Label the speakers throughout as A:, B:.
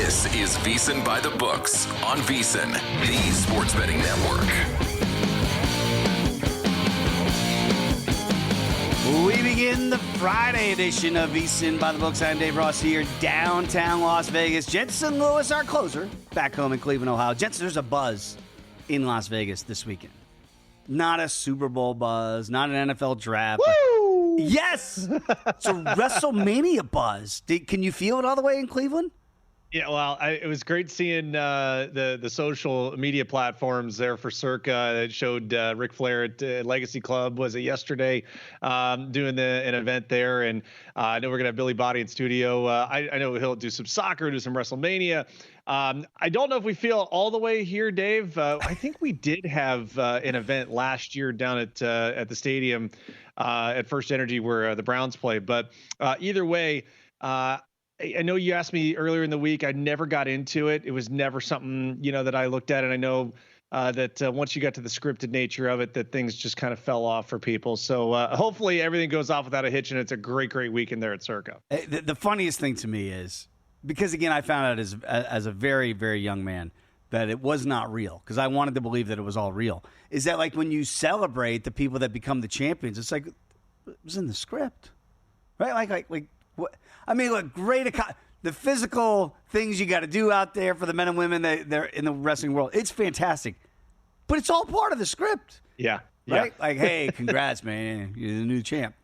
A: This is VSiN By The Books on VSiN, the sports betting network.
B: We begin the Friday edition of VSiN By The Books. I'm Dave Ross here, downtown Las Vegas. Jensen Lewis, our closer, back home in Cleveland, Ohio. Jensen, there's a buzz in Las Vegas this weekend. Not a Super Bowl buzz, not an NFL draft.
C: Woo!
B: Yes! It's a WrestleMania buzz. Can you feel it all the way in Cleveland?
C: Yeah, well, it was great seeing the social media platforms there for Circa. It showed Ric Flair at Legacy Club, was it yesterday, doing an event there. And I know we're going to have Billy Body in studio. I know he'll do some soccer, do some WrestleMania. I don't know if we feel all the way here, Dave. I think we did have an event last year down at the stadium at First Energy where the Browns play. But either way, I know you asked me earlier in the week. I never got into it. It was never something, that I looked at. And I know that once you got to the scripted nature of it, that things just kind of fell off for people. So hopefully everything goes off without a hitch, and it's a great, great weekend there at Circa.
B: The funniest thing to me is, because, again, I found out as a very, very young man that it was not real, because I wanted to believe that it was all real, is that, like, when you celebrate the people that become the champions, it's like, it was in the script, right? Like what? I mean, look, the physical things you got to do out there for the men and women that they're in the wrestling world, it's fantastic, but it's all part of the script.
C: Yeah.
B: Right? Like, hey, congrats, man. You're the new champ.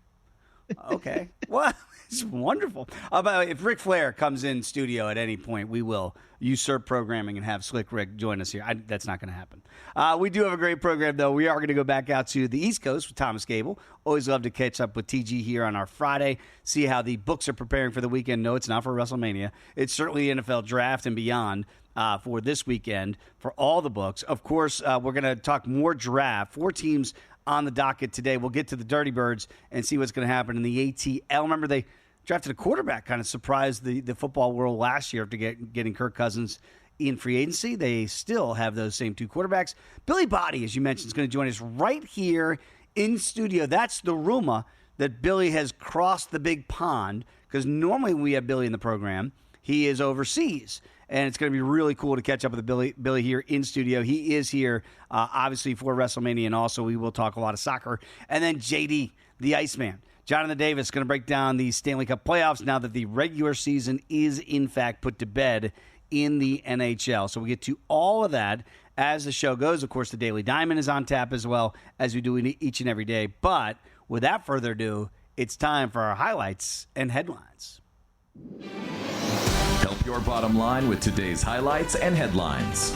B: Okay. Well, it's wonderful. By the way, if Ric Flair comes in studio at any point, we will usurp programming and have Slick Rick join us here. That's not going to happen. We do have a great program, though. We are going to go back out to the East Coast with Thomas Gable. Always love to catch up with TG here on our Friday, see how the books are preparing for the weekend. No, it's not for WrestleMania. It's certainly NFL draft and beyond for this weekend for all the books. Of course, we're going to talk more draft. 4 teams on the docket today. We'll get to the Dirty Birds and see what's going to happen in the ATL. Remember, they drafted a quarterback, kind of surprised the football world last year after getting Kirk Cousins in free agency. They still have those same 2 quarterbacks. Billy Body, as you mentioned, is going to join us right here in studio. That's the rumor that Billy has crossed the big pond, because normally when we have Billy in the program, he is overseas. And it's going to be really cool to catch up with Billy here in studio. He is here, obviously, for WrestleMania, and also we will talk a lot of soccer. And then JD, the Iceman, Jonathan Davis, is going to break down the Stanley Cup playoffs now that the regular season is, in fact, put to bed in the NHL. So we get to all of that as the show goes. Of course, the Daily Diamond is on tap as well, as we do each and every day. But without further ado, it's time for our highlights and headlines.
A: Help your bottom line with today's highlights and headlines.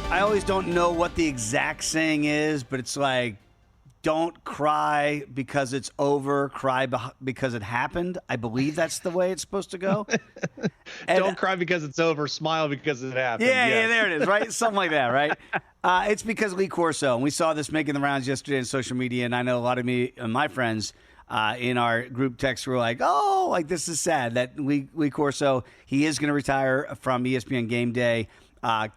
B: I always don't know what the exact saying is, but it's like, don't cry because it's over, cry because it happened. I believe that's the way it's supposed to go.
C: Don't cry because it's over, smile because it happened.
B: Yeah, there it is, right? Something like that, right? It's because Lee Corso, and we saw this making the rounds yesterday on social media, and I know a lot of me and my friends in our group text were like, oh, like, this is sad that Lee Corso, he is going to retire from ESPN Game Day.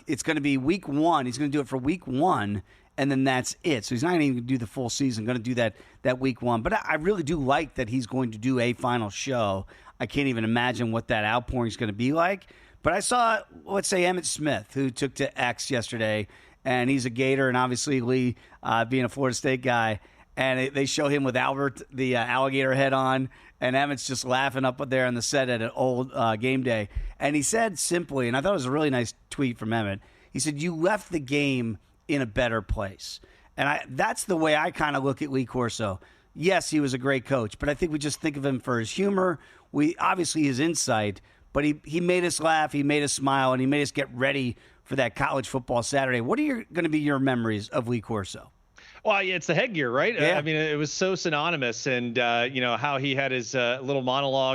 B: It's going to be week 1. He's going to do it for week 1, and then that's it. So he's not even going to do the full season, going to do that week 1. But I really do like that he's going to do a final show. I can't even imagine what that outpouring is going to be like. But I saw, let's say, Emmitt Smith, who took to X yesterday, and he's a Gator, and obviously Lee being a Florida State guy, and they show him with Albert, the alligator head on, and Emmett's just laughing up there on the set at an old Game Day. And he said simply, and I thought it was a really nice tweet from Emmitt, he said, you left the game in a better place. And that's the way I kind of look at Lee Corso. Yes, he was a great coach, but I think we just think of him for his humor, obviously his insight, but he made us laugh, he made us smile, and he made us get ready for that college football Saturday. What are going to be your memories of Lee Corso?
C: Well, yeah, it's the headgear, right?
B: Yeah.
C: I mean, it was so synonymous, and how he had his little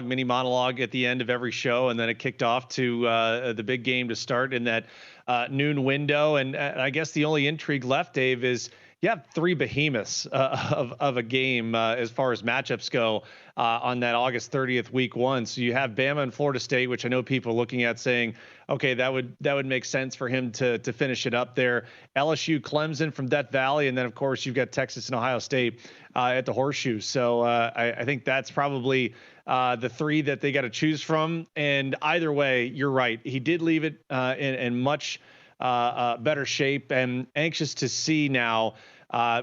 C: mini monologue at the end of every show, and then it kicked off to the big game to start in that noon window. And I guess the only intrigue left, Dave, is you have three behemoths of a game as far as matchups go on that August 30th, week one. So you have Bama and Florida State, which I know people are looking at saying, okay, that would make sense for him to finish it up there. LSU, Clemson from Death Valley, and then of course you've got Texas and Ohio State at the Horseshoe. So I think that's probably the three that they got to choose from. And either way, you're right. He did leave it in much better shape, and anxious to see now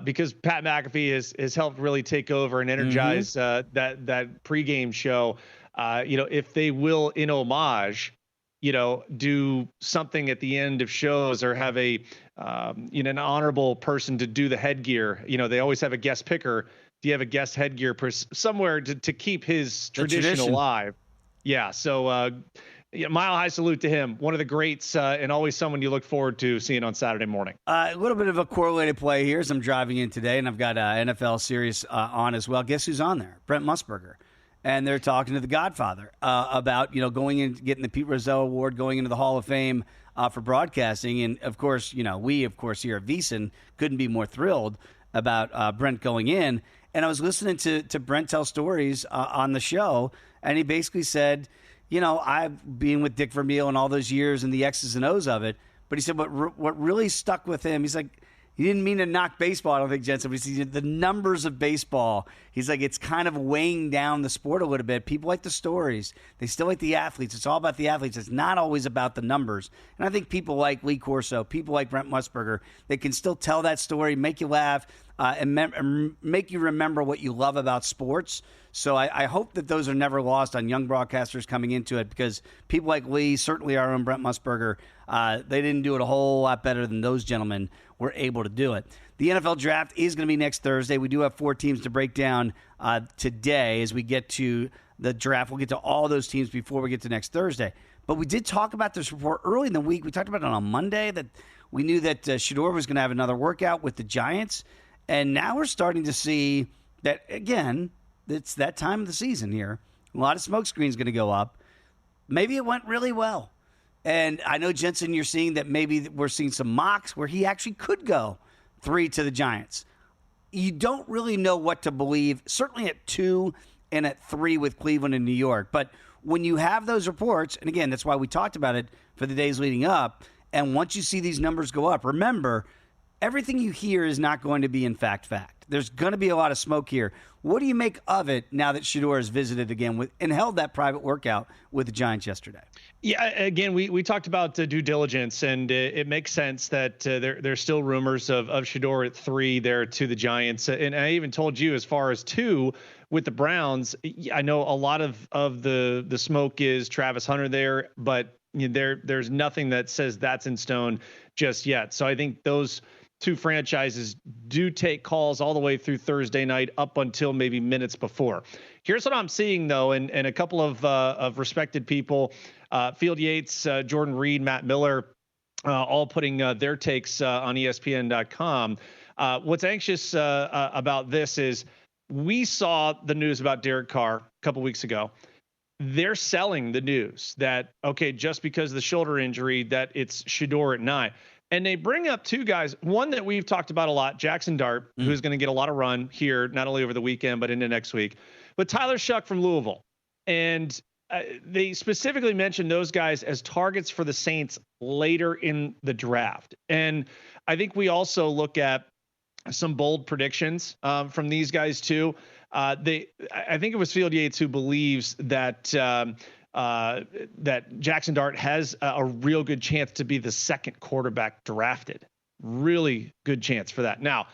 C: because Pat McAfee has helped really take over and energize that pregame show. If they will, in homage, do something at the end of shows, or have an honorable person to do the headgear. They always have a guest picker. Do you have a guest headgear somewhere to keep his tradition alive? Yeah. So, mile high salute to him. One of the greats, and always someone you look forward to seeing on Saturday morning.
B: A little bit of a correlated play here as I'm driving in today, and I've got NFL series on as well. Guess who's on there? Brent Musburger. And they're talking to the Godfather about, going in, getting the Pete Rozelle Award, going into the Hall of Fame for broadcasting. And, of course, we, of course, here at VSiN couldn't be more thrilled about Brent going in. And I was listening to Brent tell stories on the show, and he basically said, I've been with Dick Vermeil and all those years and the X's and O's of it. But he said what really stuck with him, he's like, he didn't mean to knock baseball, I don't think, Jensen, but he said the numbers of baseball, he's like, it's kind of weighing down the sport a little bit. People like the stories. They still like the athletes. It's all about the athletes. It's not always about the numbers. And I think people like Lee Corso, people like Brent Musburger, they can still tell that story, make you laugh, and make you remember what you love about sports. So I hope that those are never lost on young broadcasters coming into it, because people like Lee, certainly our own Brent Musburger, they didn't do it a whole lot better than those gentlemen were able to do it. The NFL draft is going to be next Thursday. We do have 4 teams to break down today as we get to the draft. We'll get to all those teams before we get to next Thursday. But we did talk about this report early in the week. We talked about it on Monday, that we knew that Shedeur was going to have another workout with the Giants. And now we're starting to see that, again, it's that time of the season here. A lot of smoke screens going to go up. Maybe it went really well. And I know, Jensen, you're seeing that maybe we're seeing some mocks where he actually could go 3 to the Giants. You don't really know what to believe, certainly at 2 and at 3 with Cleveland and New York. But when you have those reports, and again, that's why we talked about it for the days leading up, and once you see these numbers go up, remember, everything you hear is not going to be in fact. There's going to be a lot of smoke here. What do you make of it now that Shedeur has visited again and held that private workout with the Giants yesterday?
C: Yeah, again, we talked about due diligence, and it makes sense that there's still rumors of Shedeur at 3 there to the Giants. And I even told you, as far as 2 with the Browns, I know a lot of the smoke is Travis Hunter there, but there's nothing that says that's in stone just yet. So I think those 2 franchises do take calls all the way through Thursday night up until maybe minutes before. Here's what I'm seeing, though, and a couple of respected people, Field Yates, Jordan Reed, Matt Miller, all putting their takes on ESPN.com. What's anxious about this is we saw the news about Derek Carr a couple weeks ago. They're selling the news that, okay, just because of the shoulder injury, that it's Shedeur at 9. And they bring up 2 guys, one that we've talked about a lot, Jackson Dart, who's going to get a lot of run here, not only over the weekend, but into next week, but Tyler Shuck from Louisville. And they specifically mentioned those guys as targets for the Saints later in the draft. And I think we also look at some bold predictions from these guys too. I think it was Field Yates who believes that that Jackson Dart has a real good chance to be the second quarterback drafted. Really good chance for that. Now,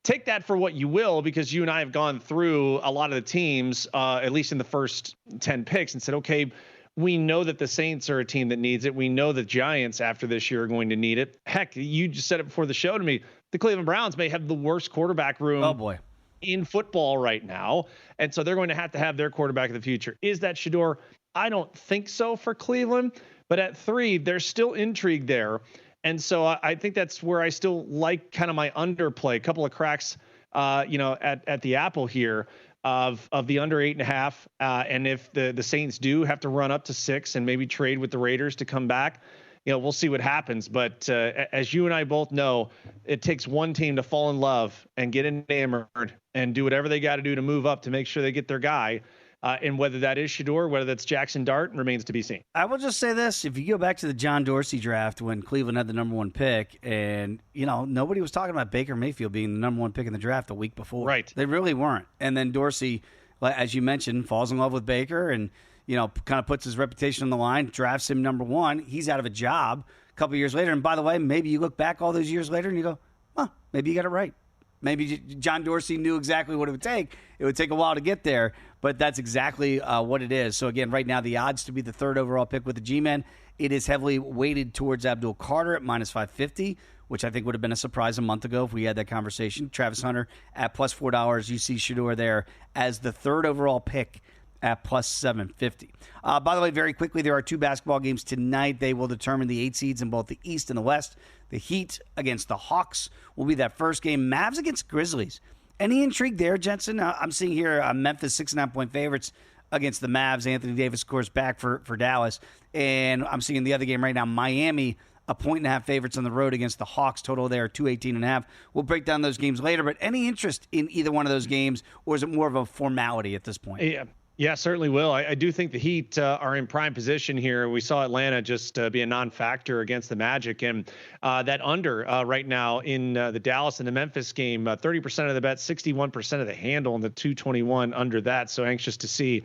C: take that for what you will, because you and I have gone through a lot of the teams, at least in the first 10 picks, and said, okay, we know that the Saints are a team that needs it. We know the Giants after this year are going to need it. Heck, you just said it before the show to me. The Cleveland Browns may have the worst quarterback room in football right now. And so they're going to have their quarterback of the future. Is that Shedeur? I don't think so for Cleveland, but at 3, there's still intrigue there. And so I think that's where I still like kind of my underplay, a couple of cracks, at the apple here of the under 8.5. And if the Saints do have to run up to 6 and maybe trade with the Raiders to come back, we'll see what happens. But as you and I both know, it takes one team to fall in love and get enamored and do whatever they got to do to move up to make sure they get their guy. And whether that is Shedeur, whether that's Jackson Dart, remains to be seen.
B: I will just say this. If you go back to the John Dorsey draft when Cleveland had the number 1 pick, and, nobody was talking about Baker Mayfield being the number 1 pick in the draft the week before.
C: Right.
B: They really weren't. And then Dorsey, as you mentioned, falls in love with Baker and, kind of puts his reputation on the line, drafts him number 1. He's out of a job a couple years later. And by the way, maybe you look back all those years later and you go, maybe you got it right. Maybe John Dorsey knew exactly what it would take. It would take a while to get there, but that's exactly what it is. So, again, right now the odds to be the 3rd overall pick with the G-Men, it is heavily weighted towards Abdul Carter at minus 550, which I think would have been a surprise a month ago if we had that conversation. Travis Hunter at plus $4. You see Shedeur there as the 3rd overall pick at plus 750. By the way, very quickly, there are 2 basketball games tonight. They will determine the 8 seeds in both the East and the West. The Heat against the Hawks will be that first game. Mavs against Grizzlies. Any intrigue there, Jensen? I'm seeing here Memphis 6.5-point favorites against the Mavs. Anthony Davis, of course, back for Dallas. And I'm seeing the other game right now, Miami, 1.5 favorites on the road against the Hawks. Total there, 218.5. We'll break down those games later. But any interest in either one of those games, or is it more of a formality at this point?
C: Yeah, certainly will. I do think the Heat are in prime position here. We saw Atlanta just be a non-factor against the Magic. And that under right now in the Dallas and the Memphis game, 30% of the bet, 61% of the handle, and the 221 under that. So anxious to see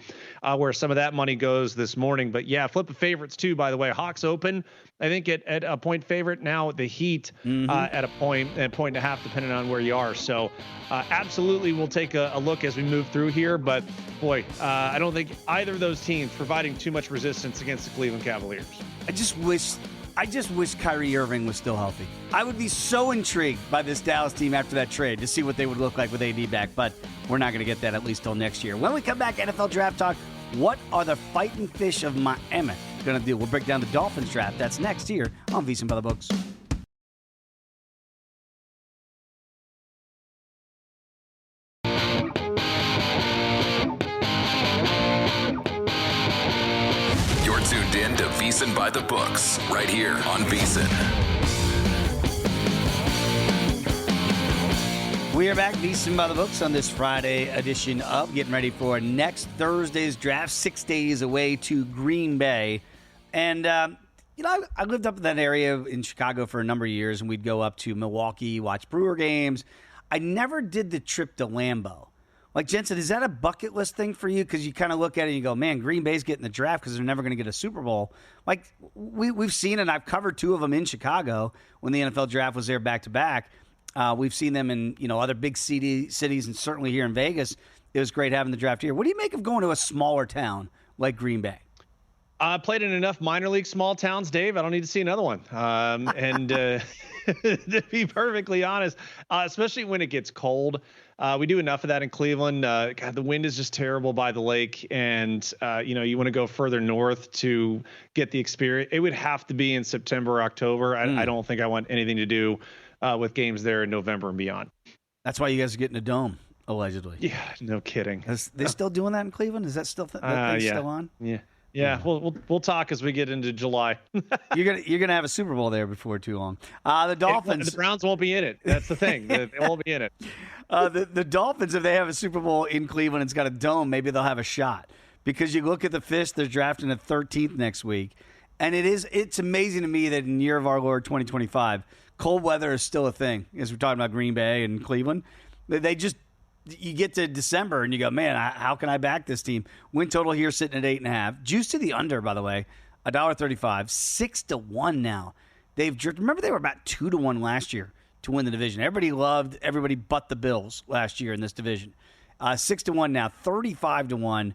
C: where some of that money goes this morning. But yeah, flip of favorites too, by the way. Hawks open, I think, at a point favorite. Now the Heat at a point and a half, depending on where you are. So absolutely we'll take a look as we move through here. But boy, I don't think either of those teams providing too much resistance against the Cleveland Cavaliers.
B: I just wish Kyrie Irving was still healthy. I would be so intrigued by this Dallas team after that trade to see what they would look like with AD back, but we're not going to get that at least till next year. When we come back, NFL Draft Talk, what are the Fighting Fish of Miami going to do? We'll break down the Dolphins draft. That's next here on VSiN By The Books.
A: Tuned in to VSiN By The Books, right here on VSiN.
B: We are back, VSiN By The Books, on this Friday edition of getting ready for next Thursday's draft, 6 days away to Green Bay. And, I lived up in that area in Chicago for a number of years, and we'd go up to Milwaukee, watch Brewer games. I never did the trip to Lambeau. Like, Jensen, is that a bucket list thing for you? Because you kind of look at it and you go, man, Green Bay's getting the draft because they're never going to get a Super Bowl. Like, we've seen it. I've covered 2 of them in Chicago when the NFL draft was there back-to-back. We've seen them in, other big cities and certainly here in Vegas. It was great having the draft here. What do you make of going to a smaller town like Green Bay?
C: I played in enough minor league small towns, Dave. I don't need to see another one. To be perfectly honest, especially when it gets cold, we do enough of that in Cleveland. God, the wind is just terrible by the lake, and you want to go further north to get the experience. It would have to be in September or October. I don't think I want anything to do with games there in November and beyond.
B: That's why you guys are getting a dome, allegedly.
C: Yeah, no kidding.
B: They still doing that in Cleveland? Is that still still on?
C: Yeah, we'll talk as we get into July.
B: You're gonna have a Super Bowl there before too long. The Dolphins.
C: The Browns won't be in it. That's the thing. They won't be in it.
B: The Dolphins, if they have a Super Bowl in Cleveland, it's got a dome. Maybe they'll have a shot because you look at the Fish. They're drafting at 13th next week, and it's amazing to me that in the year of our Lord 2025, cold weather is still a thing. As we're talking about Green Bay and Cleveland, you get to December and you go, man, how can I back this team? Win total here sitting at 8.5. Juice to the under, by the way, $1.35, 6-1 now. Remember they were about 2-1 last year to win the division. Everybody loved everybody but the Bills last year in this division. 6-1 now, 35-1.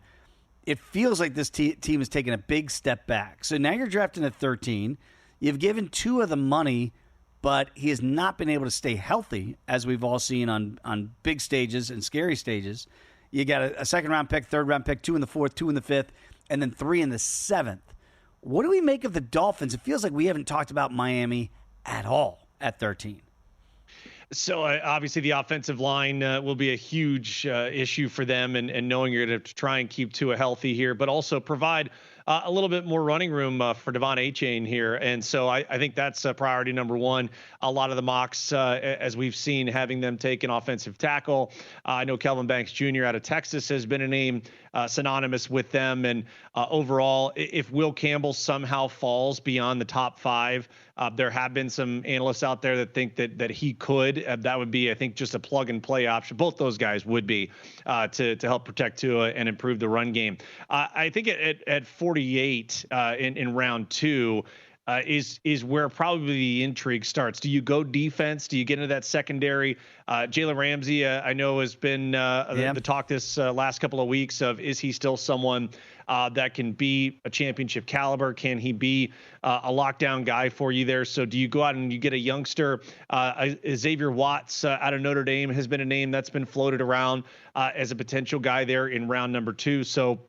B: It feels like this team is taking a big step back. So now you're drafting at 13. You've given Tua the money, but he has not been able to stay healthy, as we've all seen on big stages and scary stages. You got a second-round pick, third-round pick, 2 in the 4th, 2 in the 5th, and then 3 in the 7th. What do we make of the Dolphins? It feels like we haven't talked about Miami at all at 13.
C: So obviously the offensive line will be a huge issue for them, and knowing you're going to try and keep Tua healthy here, but also provide a little bit more running room for Devon Achane here. And so I think that's priority number one. A lot of the mocks, as we've seen, having them take an offensive tackle. I know Kelvin Banks Jr. out of Texas has been a name synonymous with them. And overall, if Will Campbell somehow falls beyond the top 5, there have been some analysts out there that think that he could. That would be, I think, just a plug and play option. Both those guys would be to help protect Tua and improve the run game. I think at 48 in round 2 is where probably the intrigue starts. Do you go defense? Do you get into that secondary? Jalen Ramsey, I know, has been the talk this last couple of weeks of, is he still someone that can be a championship caliber? Can he be a lockdown guy for you there? So do you go out and you get a youngster? Xavier Watts out of Notre Dame has been a name that's been floated around as a potential guy there in round number 2. So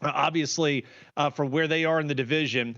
C: obviously, for where they are in the division,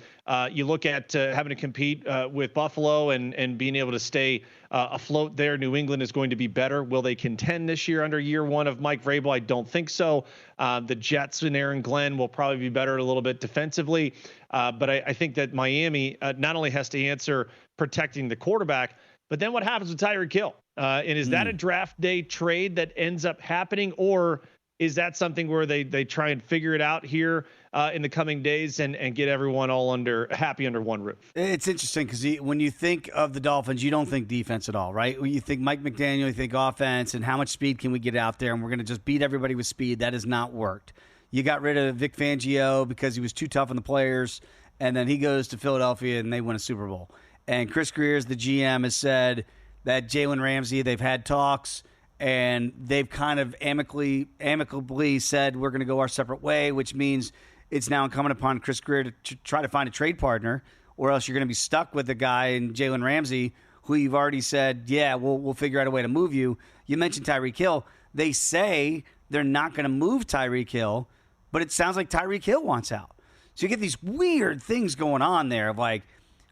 C: you look at having to compete with Buffalo and being able to stay afloat there. New England is going to be better. Will they contend this year under year 1 of Mike Vrabel? I don't think so. The Jets and Aaron Glenn will probably be better a little bit defensively. But I think that Miami not only has to answer protecting the quarterback, but then what happens with Tyreek Hill? And is that a draft day trade that ends up happening, or is that something where they try and figure it out here in the coming days and get everyone all happy under one roof?
B: It's interesting because when you think of the Dolphins, you don't think defense at all, right? When you think Mike McDaniel, you think offense and how much speed can we get out there, and we're going to just beat everybody with speed. That has not worked. You got rid of Vic Fangio because he was too tough on the players, and then he goes to Philadelphia and they win a Super Bowl. And Chris Greer's the GM has said that Jalen Ramsey, they've had talks, and they've kind of amicably said we're going to go our separate way, which means it's now incumbent upon Chris Grier to try to find a trade partner, or else you're going to be stuck with a guy in Jalen Ramsey who you've already said, yeah, we'll figure out a way to move you. You mentioned Tyreek Hill. They say they're not going to move Tyreek Hill, but it sounds like Tyreek Hill wants out. So you get these weird things going on there of like,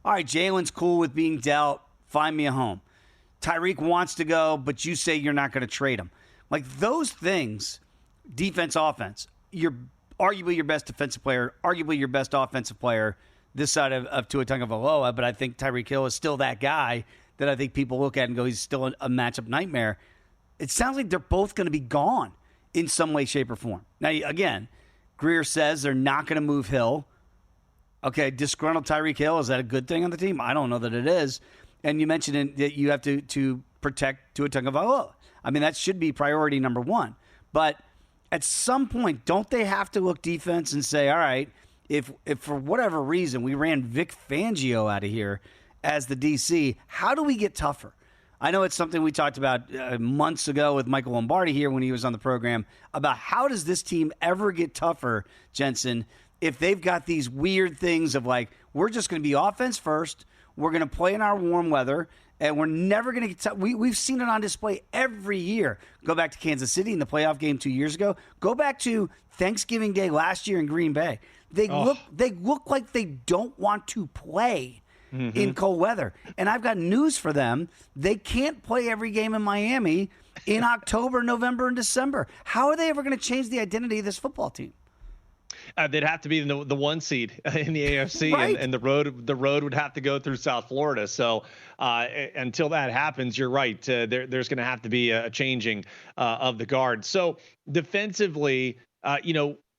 B: all right, Jalen's cool with being dealt. Find me a home. Tyreek wants to go, but you say you're not going to trade him. Like those things, defense, offense, you're arguably your best defensive player, arguably your best offensive player this side of Tua Tagovailoa, but I think Tyreek Hill is still that guy that I think people look at and go, he's still a matchup nightmare. It sounds like they're both going to be gone in some way, shape, or form. Now, again, Grier says they're not going to move Hill. Okay, disgruntled Tyreek Hill, is that a good thing on the team? I don't know that it is. And you mentioned that you have to protect Tua Tagovailoa. I mean, that should be priority number 1. But at some point, don't they have to look defense and say, all right, if for whatever reason we ran Vic Fangio out of here as the DC, how do we get tougher? I know it's something we talked about months ago with Michael Lombardi here when he was on the program about how does this team ever get tougher, Jensen, if they've got these weird things of like, we're just going to be offense first, we're going to play in our warm weather, and we're never going to get we've seen it on display every year. Go back to Kansas City in the playoff game 2 years ago. Go back to Thanksgiving Day last year in Green Bay. They look like they don't want to play in cold weather. And I've got news for them. They can't play every game in Miami in October, November, and December. How are they ever going to change the identity of this football team?
C: They'd have to be the 1 seed in the AFC,
B: right.
C: and the road would have to go through South Florida. So until that happens, you're right. There's going to have to be a changing of the guard. So defensively,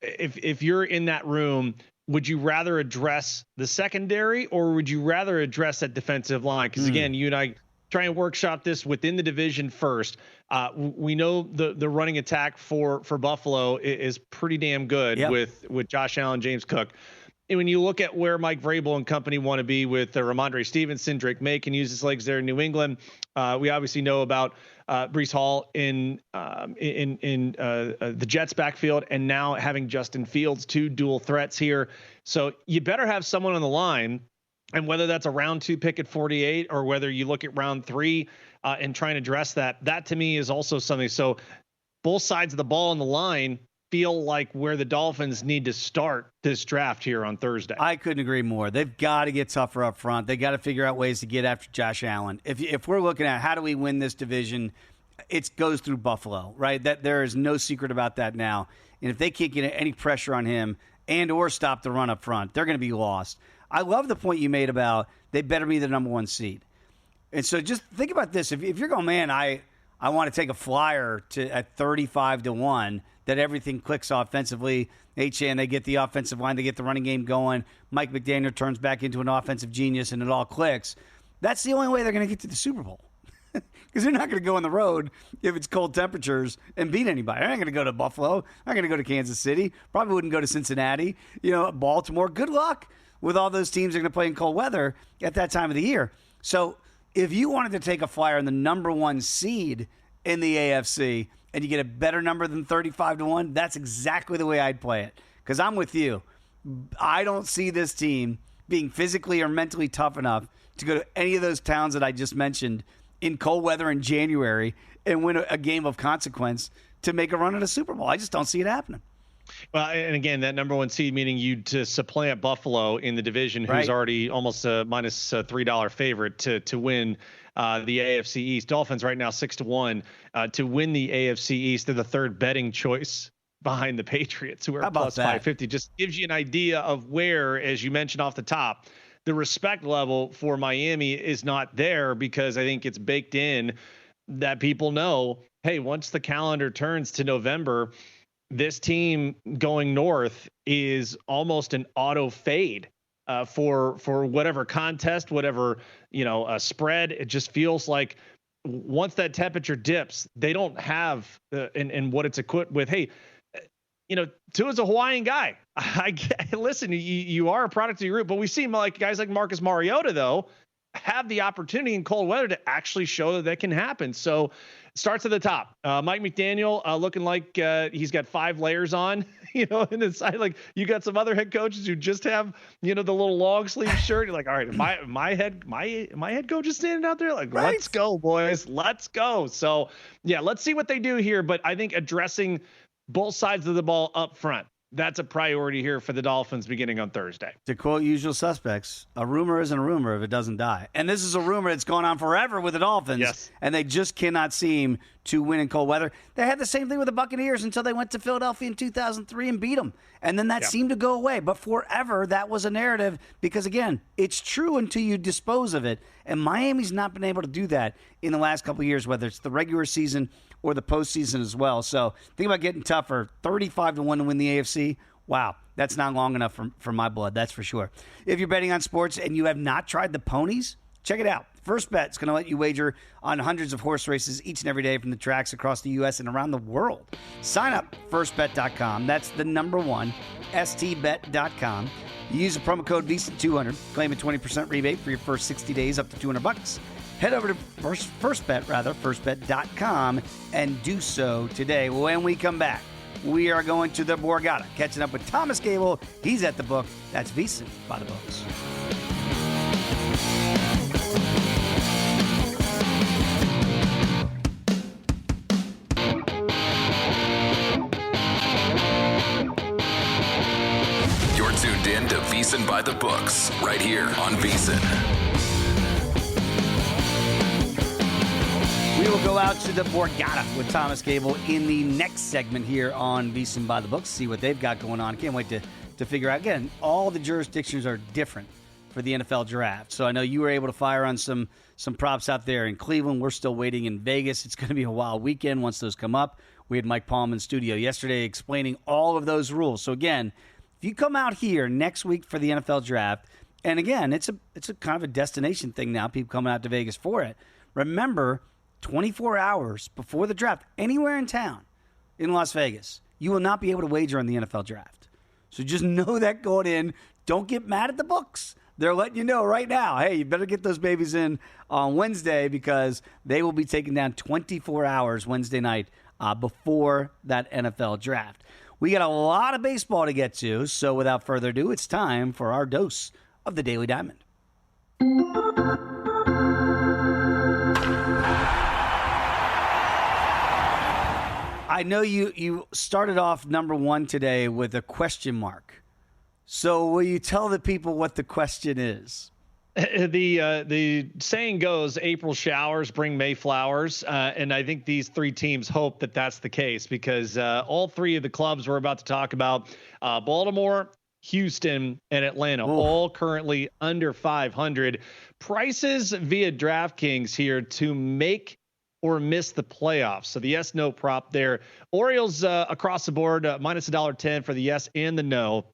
C: if you're in that room, would you rather address the secondary or would you rather address that defensive line? Because again, you and I try and workshop this within the division first. We know the running attack for Buffalo is pretty damn good with Josh Allen, James Cook. And when you look at where Mike Vrabel and company want to be with Ramondre Stevenson, Drake May can use his legs there in New England. We obviously know about Breece Hall in the Jets backfield, and now having Justin Fields, 2 dual threats here. So you better have someone on the line. And whether that's a round 2 pick at 48 or whether you look at round 3 and try and address that to me is also something. So both sides of the ball on the line, feel like where the Dolphins need to start this draft here on Thursday.
B: I couldn't agree more. They've got to get tougher up front. They got to figure out ways to get after Josh Allen. If we're looking at how do we win this division, it goes through Buffalo, right? That there is no secret about that now. And if they can't get any pressure on him and or stop the run up front, they're going to be lost. I love the point you made about they better be the number one seed. And so just think about this. If you're going, man, I want to take a flyer at 35-1 that everything clicks offensively. HN, they get the offensive line, they get the running game going. Mike McDaniel turns back into an offensive genius and it all clicks. That's the only way they're going to get to the Super Bowl. Because they're not going to go on the road if it's cold temperatures and beat anybody. They're not going to go to Buffalo. They're not going to go to Kansas City. Probably wouldn't go to Cincinnati. Baltimore. Good luck with all those teams that are going to play in cold weather at that time of the year. So if you wanted to take a flyer on the number one seed in the AFC and you get a better number than 35-1, that's exactly the way I'd play it. Because I'm with you. I don't see this team being physically or mentally tough enough to go to any of those towns that I just mentioned in cold weather in January and win a game of consequence to make a run at a Super Bowl. I just don't see it happening.
C: Well, and again, that number one seed, meaning you to supplant Buffalo in the division, who's
B: right.
C: already almost a minus $3 favorite to win the AFC East. Dolphins right now 6-1 to win the AFC East. They're the third betting choice behind the Patriots, who are plus 550. Just gives you an idea of where, as you mentioned off the top, the respect level for Miami is not there, because I think it's baked in that people know, hey, once the calendar turns to November, this team going north is almost an auto fade for whatever contest, whatever, spread. It just feels like once that temperature dips, they don't have in what it's equipped with. Hey, Tua's a Hawaiian guy. Listen, you are a product of your group, but we see guys like Marcus Mariota, though, have the opportunity in cold weather to actually show that can happen. So it starts at the top. Mike McDaniel looking like he's got 5 layers on, in the side. Like, you got some other head coaches who just have, the little long sleeve shirt. You're like, all right, my head coach is standing out there like, right. Let's go, boys. Let's go. So yeah, let's see what they do here. But I think addressing both sides of the ball up front, that's a priority here for the Dolphins beginning on Thursday.
B: To quote Usual Suspects, a rumor isn't a rumor if it doesn't die. And this is a rumor that's gone on forever with the Dolphins.
C: Yes.
B: And they just cannot seem to win in cold weather. They had the same thing with the Buccaneers until they went to Philadelphia in 2003 and beat them. And then that seemed to go away. But forever, that was a narrative because, again, it's true until you dispose of it. And Miami's not been able to do that in the last couple of years, whether it's the regular season or the postseason as well. So think about getting tougher. 35-1 to win the AFC. Wow, that's not long enough for my blood, that's for sure. If you're betting on sports and you have not tried the ponies, check it out. First Bet is going to let you wager on hundreds of horse races each and every day from the tracks across the U.S. and around the world. Sign up, firstbet.com. That's the number one, stbet.com. You use the promo code VSiN200. Claim a 20% rebate for your first 60 days up to $200. Head over to firstbet.com and do so today. When we come back, we are going to the Borgata, catching up with Thomas Gable. He's at the book. That's VSiN By The Books.
A: You're tuned in to VSiN By The Books, right here on VSiN.
B: We will go out to the Borgata with Thomas Gable in the next segment here on VSiN By The Books, see what they've got going on. Can't wait to figure out. Again, all the jurisdictions are different for the NFL draft. So I know you were able to fire on some props out there in Cleveland. We're still waiting in Vegas. It's going to be a wild weekend once those come up. We had Mike Palm in studio yesterday explaining all of those rules. So again, if you come out here next week for the NFL draft, and again, it's a kind of a destination thing now, people coming out to Vegas for it. Remember, 24 hours before the draft, anywhere in town in Las Vegas, you will not be able to wager on the NFL draft. So just know that going in. Don't get mad at the books. They're letting you know right now, hey, you better get those babies in on Wednesday because they will be taking down 24 hours Wednesday night before that NFL draft. We got a lot of baseball to get to, so without further ado, it's time for our dose of the Daily Diamond. I know you started off number one today with a question mark. So will you tell the people what the question is?
C: The saying goes, April showers bring May flowers, and I think these three teams hope that that's the case because all three of the clubs we're about to talk about, Baltimore, Houston, and Atlanta, all currently under 500. Prices via DraftKings here to make or miss the playoffs. So the yes, no prop there. Orioles across the board, minus $1.10 for the yes and the no.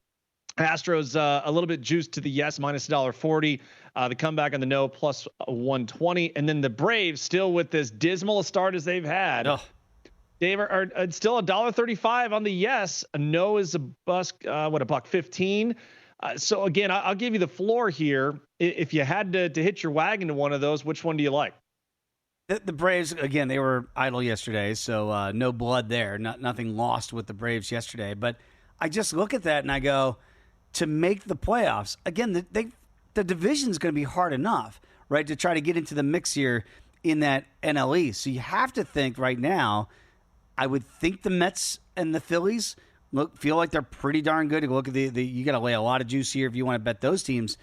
C: Astros a little bit juiced to the yes, minus $1.40. The comeback on the no, plus 120. And then the Braves still with this dismal start as they've had. Dave, are still $1.35 on the yes. A no is $1.15. So again, I'll give you the floor here. If you had to hit your wagon to one of those, which one do you like?
B: The Braves, again, they were idle yesterday, so no blood there. Nothing lost with the Braves yesterday. But I just look at that and I go, to make the playoffs, again, the division's going to be hard enough, right, to try to get into the mix here in that NL East. So you have to think right now, I would think the Mets and the Phillies feel like they're pretty darn good. You look at you got to lay a lot of juice here if you want to bet those teams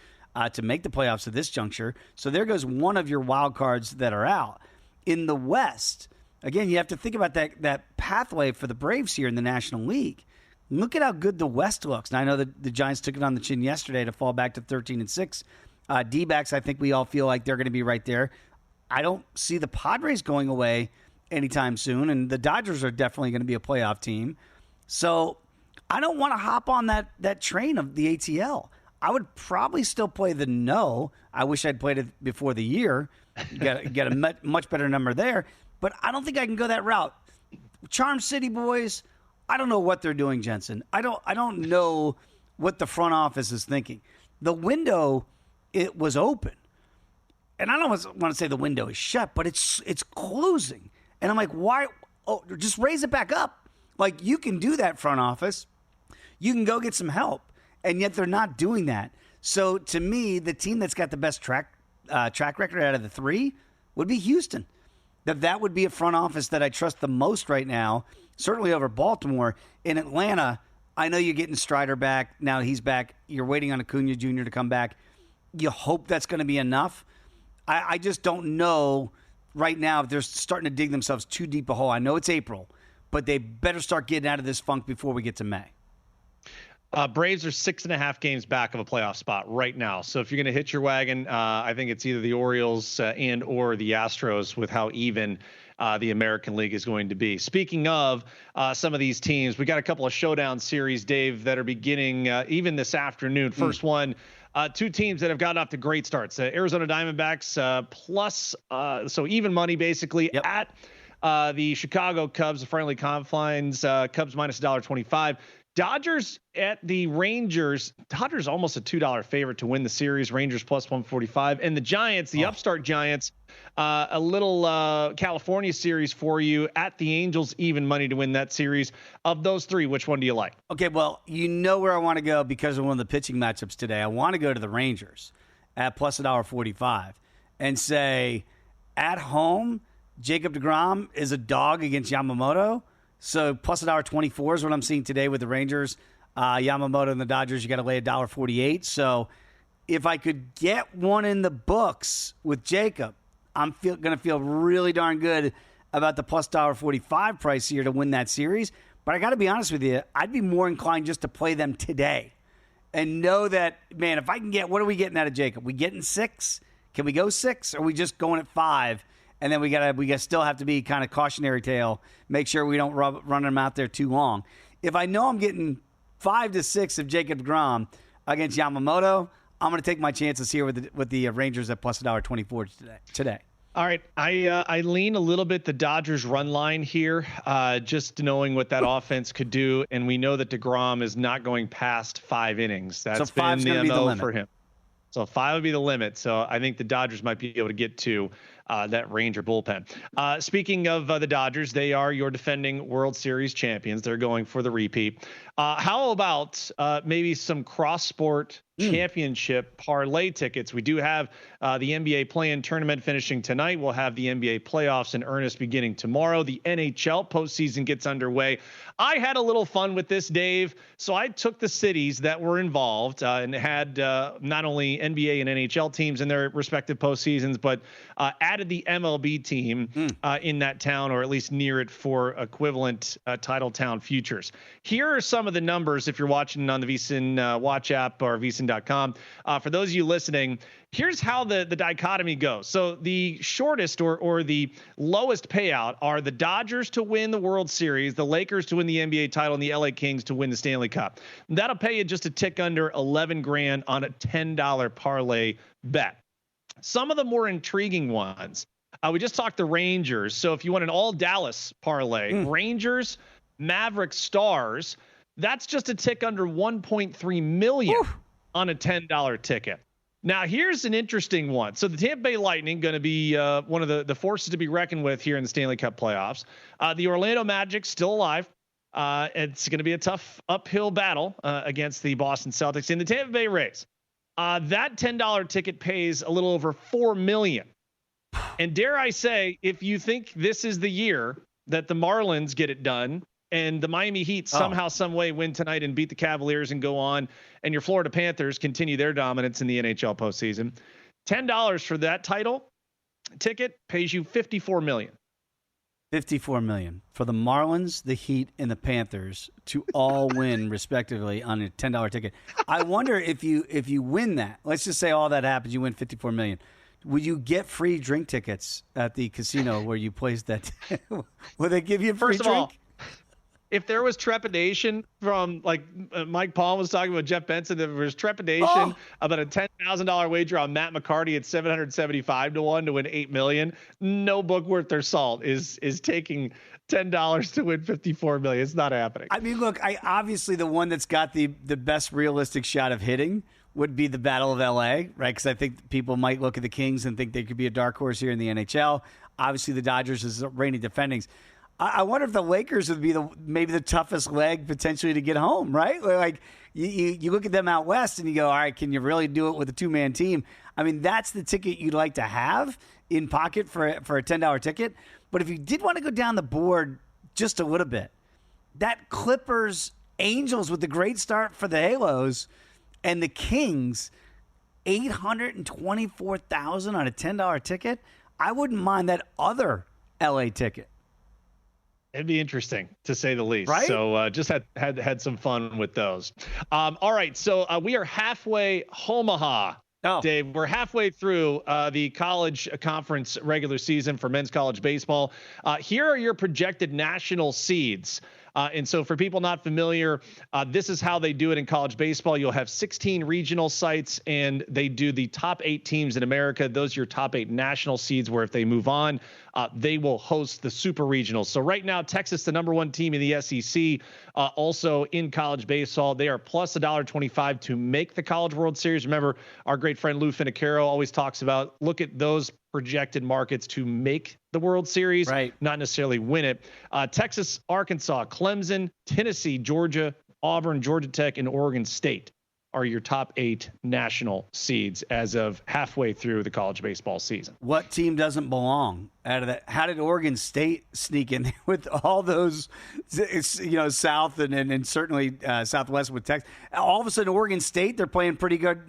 B: to make the playoffs at this juncture. So there goes one of your wild cards that are out. In the West, again, you have to think about that pathway for the Braves here in the National League. Look at how good the West looks. And I know that the Giants took it on the chin yesterday to fall back to 13-6. D-backs, I think we all feel like they're going to be right there. I don't see the Padres going away anytime soon, and the Dodgers are definitely going to be a playoff team. So I don't want to hop on that train of the ATL. I would probably still play the no. I wish I'd played it before the year. Get a much better number there. But I don't think I can go that route. Charm City boys, I don't know what they're doing, Jensen. I don't know what the front office is thinking. The window, it was open. And I don't want to say the window is shut, but it's closing. And I'm like, why? Oh, just raise it back up. Like, you can do that, front office. You can go get some help. And yet they're not doing that. So to me, the team that's got the best track record out of the three would be Houston. That would be a front office that I trust the most right now, certainly over Baltimore. In Atlanta, I know you're getting Strider back. Now he's back. You're waiting on Acuna Jr. to come back. You hope that's going to be enough. I just don't know right now if they're starting to dig themselves too deep a hole. I know it's April, but they better start getting out of this funk before we get to May.
C: Braves are 6.5 games back of a playoff spot right now. So if you're going to hit your wagon, I think it's either the Orioles and or the Astros with how even the American League is going to be. Speaking of some of these teams, we got a couple of showdown series, Dave, that are beginning even this afternoon. First one, two teams that have gotten off to great starts. Arizona Diamondbacks plus, so even money basically at the Chicago Cubs, the friendly confines, Cubs minus $1.25. Dodgers at the Rangers. Dodgers almost a $2 favorite to win the series. Rangers plus 145. And the Giants, the upstart Giants, a little California series for you at the Angels, even money to win that series. Of those three, which one do you like?
B: Okay, well, you know where I want to go because of one of the pitching matchups today. I want to go to the Rangers at plus $1.45 and say at home, Jacob deGrom is a dog against Yamamoto. So plus $1.24 is what I'm seeing today with the Rangers. Yamamoto and the Dodgers, you got to lay $1.48. So if I could get one in the books with Jacob, I'm going to feel really darn good about the plus $1.45 price here to win that series. But I got to be honest with you, I'd be more inclined just to play them today and know that, man, if I can get, what are we getting out of Jacob? We getting 6? Can we go 6? Or are we just going at 5? And then we gotta still have to be kind of cautionary tale. Make sure we don't run them out there too long. If I know I'm getting 5 to 6 of Jacob deGrom against Yamamoto, I'm going to take my chances here with the Rangers at plus $1.24 today.
C: All right, I lean a little bit the Dodgers run line here, just knowing what that offense could do, and we know that deGrom is not going past 5 innings. That's been the MO for him. So 5 would be the limit. So I think the Dodgers might be able to get to that Ranger bullpen. Speaking of the Dodgers, they are your defending World Series champions. They're going for the repeat. How about maybe some cross-sport championship parlay tickets? We do have the NBA play-in tournament finishing tonight. We'll have the NBA playoffs in earnest beginning tomorrow. The NHL postseason gets underway. I had a little fun with this, Dave. So I took the cities that were involved and had not only NBA and NHL teams in their respective postseasons, but added the MLB team in that town, or at least near it, for equivalent title town futures. Here are some of the numbers if you're watching on the VSiN Watch app or VSiN.com. For those of you listening, here's how the dichotomy goes. So the shortest or the lowest payout are the Dodgers to win the World Series, the Lakers to win the NBA title, and the LA Kings to win the Stanley Cup. That'll pay you just a tick under $11,000 on a $10 parlay bet. Some of the more intriguing ones, we just talked the Rangers. So if you want an all Dallas parlay, Rangers, Maverick, Stars, that's just a tick under $1.3 million on a $10 ticket. Now, here's an interesting one. So the Tampa Bay Lightning going to be one of the forces to be reckoned with here in the Stanley Cup playoffs. The Orlando Magic still alive. It's going to be a tough uphill battle against the Boston Celtics. In the Tampa Bay Rays, that $10 ticket pays a little over $4 million. And dare I say, if you think this is the year that the Marlins get it done, and the Miami Heat somehow, some way win tonight and beat the Cavaliers and go on, and your Florida Panthers continue their dominance in the NHL postseason, $10 for that title ticket pays you $54 million.
B: $54 million for the Marlins, the Heat, and the Panthers to all win respectively on a $10 ticket. I wonder if you win that. Let's just say all that happens, you win $54 million. Would you get free drink tickets at the casino where you placed that? Will they give you a free drink?
C: If there was trepidation from, like Mike Paul was talking about Jeff Benson, if there was trepidation about a $10,000 wager on Matt McCarty at 775 to 1 to win $8 million, no book worth their salt is taking $10 to win $54 million. It's not happening.
B: I mean, look, obviously the one that's got the best realistic shot of hitting would be the Battle of LA, right? Because I think people might look at the Kings and think they could be a dark horse here in the NHL. Obviously, the Dodgers is reigning defendings. I wonder if the Lakers would be maybe the toughest leg potentially to get home, right? Like you look at them out west and you go, all right, can you really do it with a two-man team? I mean, that's the ticket you'd like to have in pocket for a $10 ticket. But if you did want to go down the board just a little bit, that Clippers Angels with the great start for the Halos and the Kings, $824,000 on a $10 ticket, I wouldn't mind that other LA ticket.
C: It'd be interesting, to say the least.
B: Right?
C: So just had some fun with those. All right, so we are halfway Omaha. Dave, we're halfway through the college conference regular season for men's college baseball. Here are your projected national seeds. And so for people not familiar, this is how they do it in college baseball. You'll have 16 regional sites, and they do the top 8 teams in America. Those are your top 8 national seeds, where if they move on, they will host the super regionals. So right now, Texas, the number 1 team in the SEC, also in college baseball, they are plus $1.25 to make the College World Series. Remember, our great friend Lou Finicaro always talks about, look at those projected markets to make the World Series, right, not necessarily win it. Texas, Arkansas, Clemson, Tennessee, Georgia, Auburn, Georgia Tech, and Oregon State are your top 8 national seeds as of halfway through the college baseball season.
B: What team doesn't belong out of that? How did Oregon State sneak in there with all those, South and certainly Southwest with Texas? All of a sudden, Oregon State, they're playing pretty good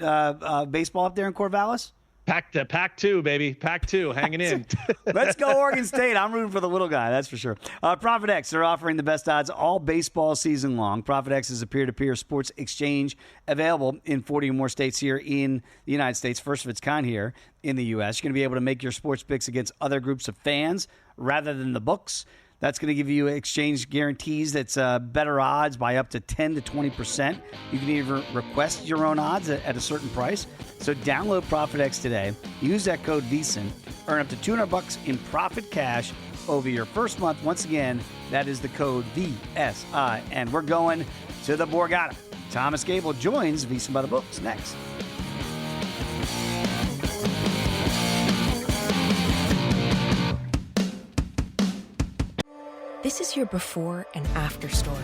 B: baseball up there in Corvallis?
C: Pac-2, baby. Pac-2, hanging in.
B: Let's go Oregon State. I'm rooting for the little guy, that's for sure. ProfitX, they're offering the best odds all baseball season long. ProfitX is a peer-to-peer sports exchange available in 40 or more states here in the United States, first of its kind here in the U.S. You're going to be able to make your sports picks against other groups of fans rather than the books. That's going to give you exchange guarantees that's better odds by up to 10 to 20%. You can even request your own odds at a certain price. So download ProfitX today. Use that code VSiN. Earn up to $200 in profit cash over your first month. Once again, that is the code VSiN. We're going to the Borgata. Thomas Gable joins VSiN By The Books next.
D: this is your before and after story.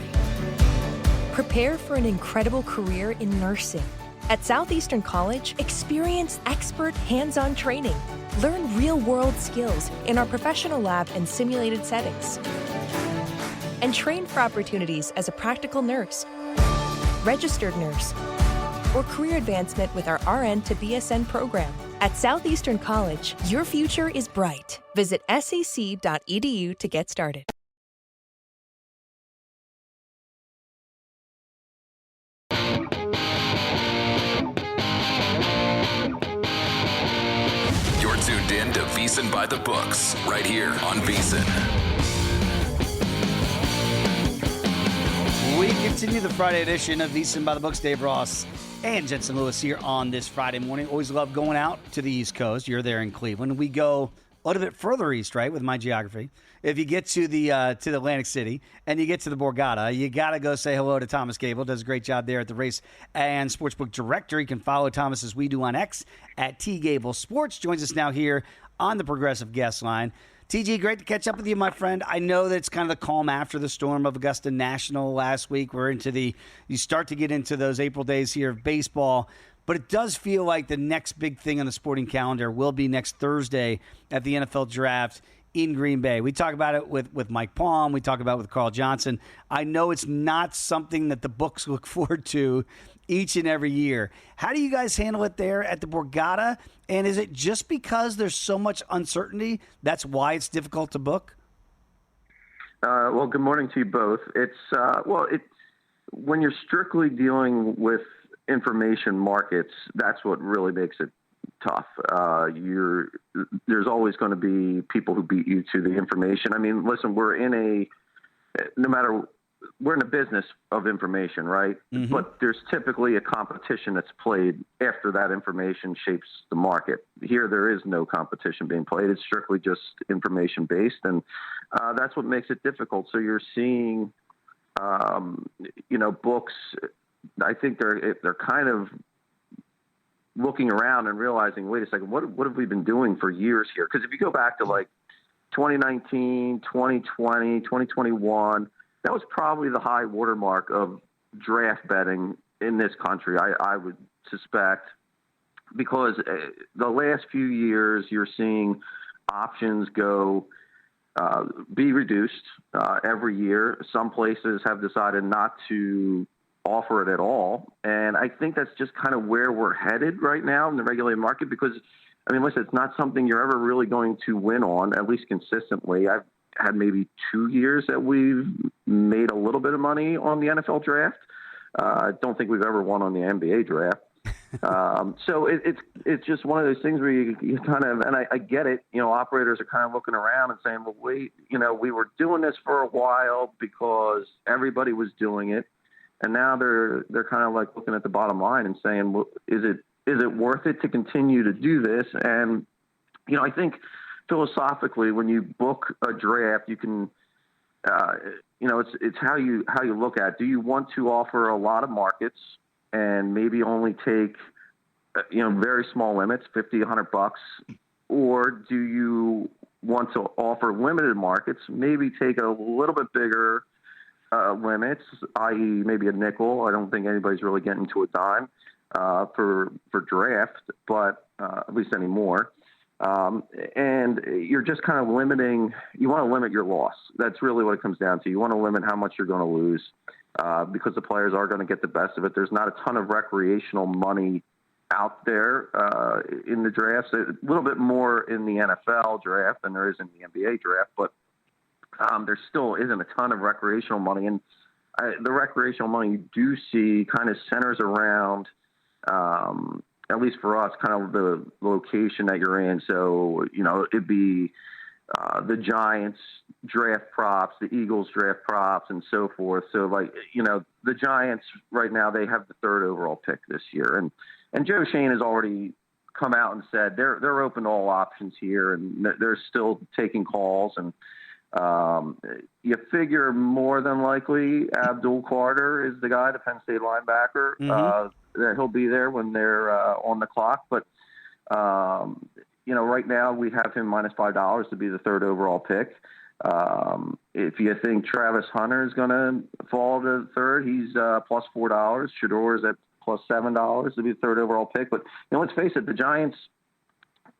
D: Prepare for an incredible career in nursing. At Southeastern College, experience expert hands-on training. Learn real-world skills in our professional lab and simulated settings. And train for opportunities as a practical nurse, registered nurse, or career advancement with our RN to VSiN program. At Southeastern College, your future is bright. Visit sec.edu to get started.
A: You're tuned in to VSiN By The Books, right here on VSiN.
B: We continue the Friday edition of VSiN By The Books. Dave Ross and Jensen Lewis here on this Friday morning. Always love going out to the East Coast. You're there in Cleveland. We go a little bit further east, right, with my geography. If you get to the Atlantic City and you get to the Borgata, you got to go say hello to Thomas Gable. Does a great job there at the Race and Sportsbook Director. You can follow Thomas as we do on X at TGable Sports. Joins us now here on the Progressive Guest Line. TG, great to catch up with you, my friend. I know that it's kind of the calm after the storm of Augusta National last week. You start to get into those April days here of baseball, but it does feel like the next big thing on the sporting calendar will be next Thursday at the NFL Draft in Green Bay. We talk about it with Mike Palm. We talk about it with Carl Johnson. I know it's not something that the books look forward to each and every year. How do you guys handle it there at the Borgata? And is it just because there's so much uncertainty that's why it's difficult to book?
E: Well, good morning to you both. It's when you're strictly dealing with information markets, that's what really makes it tough. There's always going to be people who beat you to the information. I mean, listen, we're in a business of information, right? Mm-hmm. But there's typically a competition that's played after that information shapes the market. Here, there is no competition being played. It's strictly just information based. And that's what makes it difficult. So you're seeing, books, I think they're kind of looking around and realizing, wait a second, what have we been doing for years here? Because if you go back to like 2019, 2020, 2021, that was probably the high watermark of draft betting in this country, I would suspect, because the last few years you're seeing options be reduced every year. Some places have decided not to offer it at all. And I think that's just kind of where we're headed right now in the regulated market because, I mean, listen, it's not something you're ever really going to win on, at least consistently. I've had maybe 2 years that we've made a little bit of money on the NFL draft. I don't think we've ever won on the NBA draft. So it's just one of those things where you kind of, and I get it, operators are kind of looking around and saying, well, wait, we were doing this for a while because everybody was doing it. And now they're kind of like looking at the bottom line and saying, well, is it worth it to continue to do this? And, I think philosophically, when you book a draft, you can, it's how you look at it. Do you want to offer a lot of markets and maybe only take, very small limits, $50, $100, or do you want to offer limited markets, maybe take a little bit bigger limits, i.e. maybe a nickel. I don't think anybody's really getting to a dime for draft, but at least anymore. And you're just kind of limiting. You want to limit your loss. That's really what it comes down to. You want to limit how much you're going to lose because the players are going to get the best of it. There's not a ton of recreational money out there in the drafts. A little bit more in the NFL draft than there is in the NBA draft, but there still isn't a ton of recreational money. And the recreational money you do see kind of centers around, at least for us, kind of the location that you're in. So, it'd be the Giants draft props, the Eagles draft props, and so forth. So, the Giants right now, they have the 3rd overall pick this year. And Joe Shane has already come out and said they're open to all options here, and they're still taking calls. And you figure more than likely Abdul Carter is the guy, the Penn State linebacker, that he'll be there when they're on the clock. But, right now we have him -$5 to be the 3rd overall pick. if you think Travis Hunter is going to fall to third, he's plus $4. Shedeur is at plus $7 to be the third overall pick. But let's face it, the Giants,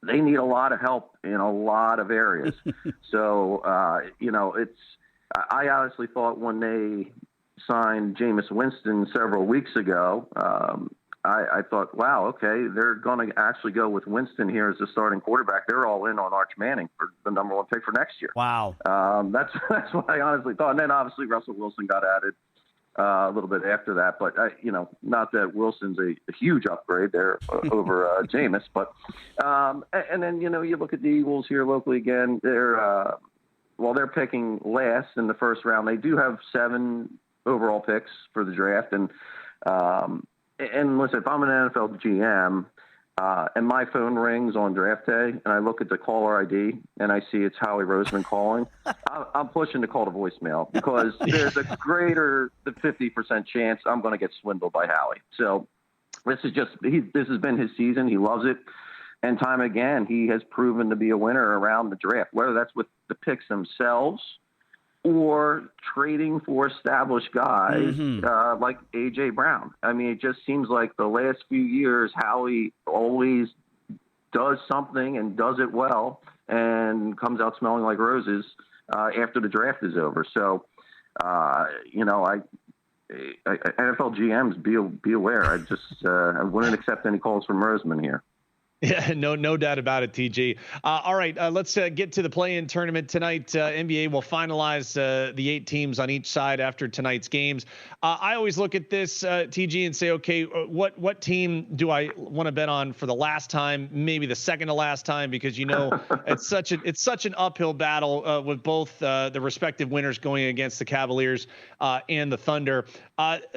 E: they need a lot of help in a lot of areas. So I honestly thought when they signed Jameis Winston several weeks ago, I thought, wow, okay, they're going to actually go with Winston here as the starting quarterback. They're all in on Arch Manning for the number one pick for next year.
B: Wow.
E: That's what I honestly thought. And then obviously Russell Wilson got added a little bit after that. But, not that Wilson's a huge upgrade there over Jameis. But and then, you look at the Eagles here locally again. They're picking last in the first round. They do have 7 overall picks for the draft. And listen, if I'm an NFL GM and my phone rings on draft day and I look at the caller ID and I see it's Howie Roseman calling, I'm pushing to call to voicemail because there's a greater than 50% chance I'm going to get swindled by Howie. So this has been his season. He loves it. And time again, he has proven to be a winner around the draft, whether that's with the picks themselves or trading for established guys like A.J. Brown. I mean, it just seems like the last few years, Howie always does something and does it well and comes out smelling like roses after the draft is over. So, NFL GMs, be aware. I wouldn't accept any calls from Roseman here.
C: Yeah, no doubt about it, TG. All right, let's get to the play-in tournament tonight. NBA will finalize the 8 teams on each side after tonight's games. I always look at this, TG, and say, okay, what team do I want to bet on for the last time, maybe the second to last time, because it's such an uphill battle with both the respective winners going against the Cavaliers and the Thunder.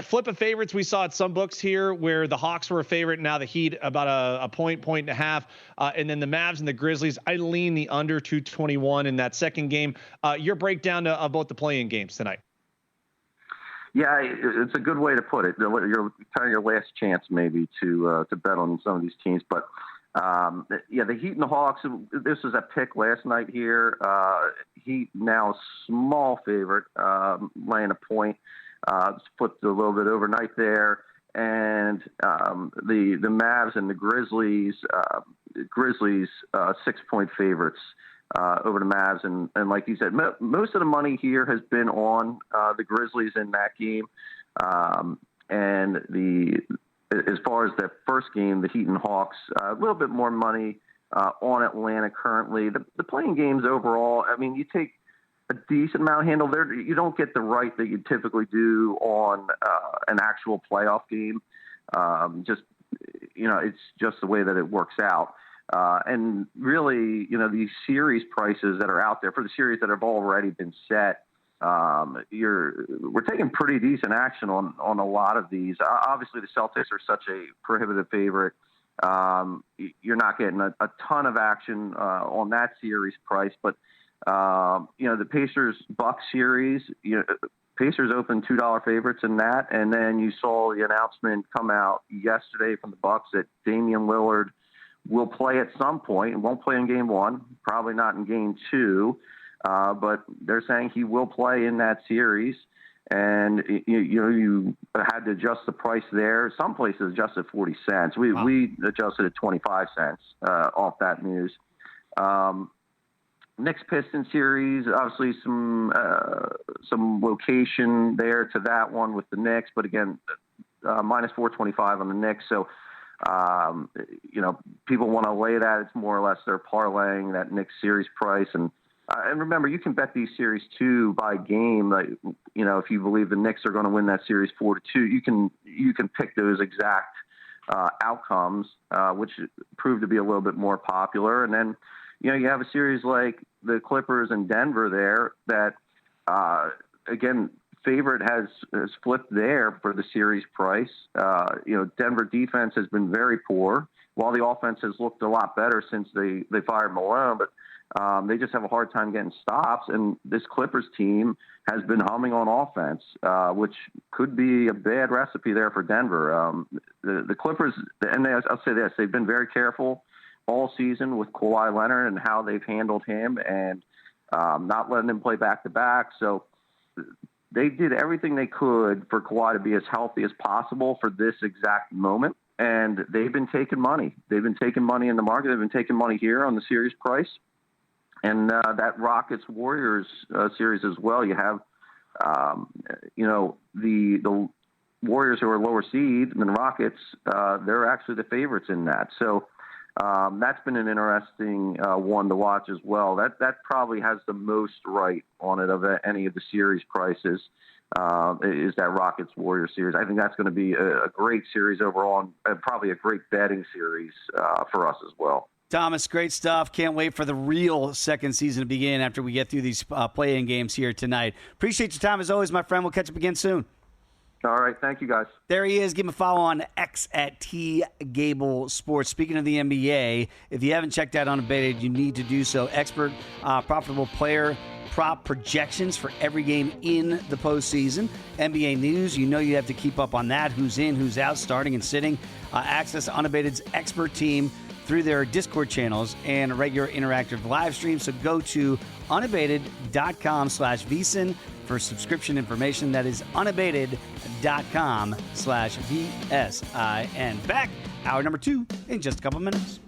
C: Flip of favorites we saw at some books here where the Hawks were a favorite, now the Heat about a point and a half, and then the Mavs and the Grizzlies. I lean the under 221 in that second game. Your breakdown of both the play-in games tonight.
E: Yeah, it's a good way to put it. You're kind of your last chance maybe to bet on some of these teams. But the Heat and the Hawks. This was a pick last night here. Heat now small favorite, laying a point. Flipped a little bit overnight there. And the Mavs and the Grizzlies 6-point favorites over the Mavs. And like you said, most of the money here has been on the Grizzlies in that game. And as far as the first game, the Heat and Hawks, a little bit more money on Atlanta currently. The playing games overall, I mean, you take a decent amount of handle there. You don't get the right that you typically do on an actual playoff game. It's just the way that it works out. And really, these series prices that are out there for the series that have already been set, we're taking pretty decent action on a lot of these. Obviously, the Celtics are such a prohibitive favorite. You're not getting a ton of action on that series price, but the Pacers-Bucks series, Pacers opened $2 favorites in that, and then you saw the announcement come out yesterday from the Bucks that Damian Lillard will play at some point and won't play in Game 1, probably not in Game 2, but they're saying he will play in that series. And you had to adjust the price there. Some places adjusted 40 cents. We adjusted at 25 cents off that news. Knicks Pistons series, obviously some location there to that one with the Knicks, but again, minus 425 on the Knicks. So, people want to lay that. It's more or less they're parlaying that Knicks series price. And remember, you can bet these series too by game. Like, if you believe the Knicks are going to win that series 4-2, you can pick those exact outcomes, which proved to be a little bit more popular. And then, you have a series like the Clippers and Denver there that, again, favorite has flipped there for the series price. Denver defense has been very poor, while the offense has looked a lot better since they fired Malone, but they just have a hard time getting stops. And this Clippers team has been humming on offense, which could be a bad recipe there for Denver. The Clippers, and I'll say this, they've been very careful all season with Kawhi Leonard and how they've handled him. And not letting him play back-to-back. So they did everything they could for Kawhi to be as healthy as possible for this exact moment. And they've been taking money. They've been taking money in the market. They've been taking money here on the series price. And that Rockets-Warriors series as well. You have, the Warriors, who are lower seed than Rockets, they're actually the favorites in that. So that's been an interesting one to watch as well. That probably has the most right on it of any of the series prices, is that Rockets-Warriors series. I think that's going to be a great series overall, and probably a great betting series for us as well.
B: Thomas, great stuff. Can't wait for the real second season to begin after we get through these play-in games here tonight. Appreciate your time as always, my friend. We'll catch up again soon.
E: All right. Thank you, guys.
B: There he is. Give him a follow on X at @Gable Sports. Speaking of the NBA, if you haven't checked out Unabated, you need to do so. Expert, profitable player prop projections for every game in the postseason. NBA news, you have to keep up on that. Who's in, who's out, starting and sitting. Access to Unabated's expert team through their Discord channels and a regular interactive live stream. So go to unabated.com/VSiN for subscription information. That is unabated.com/VSIN. Back, hour number 2 in just a couple minutes.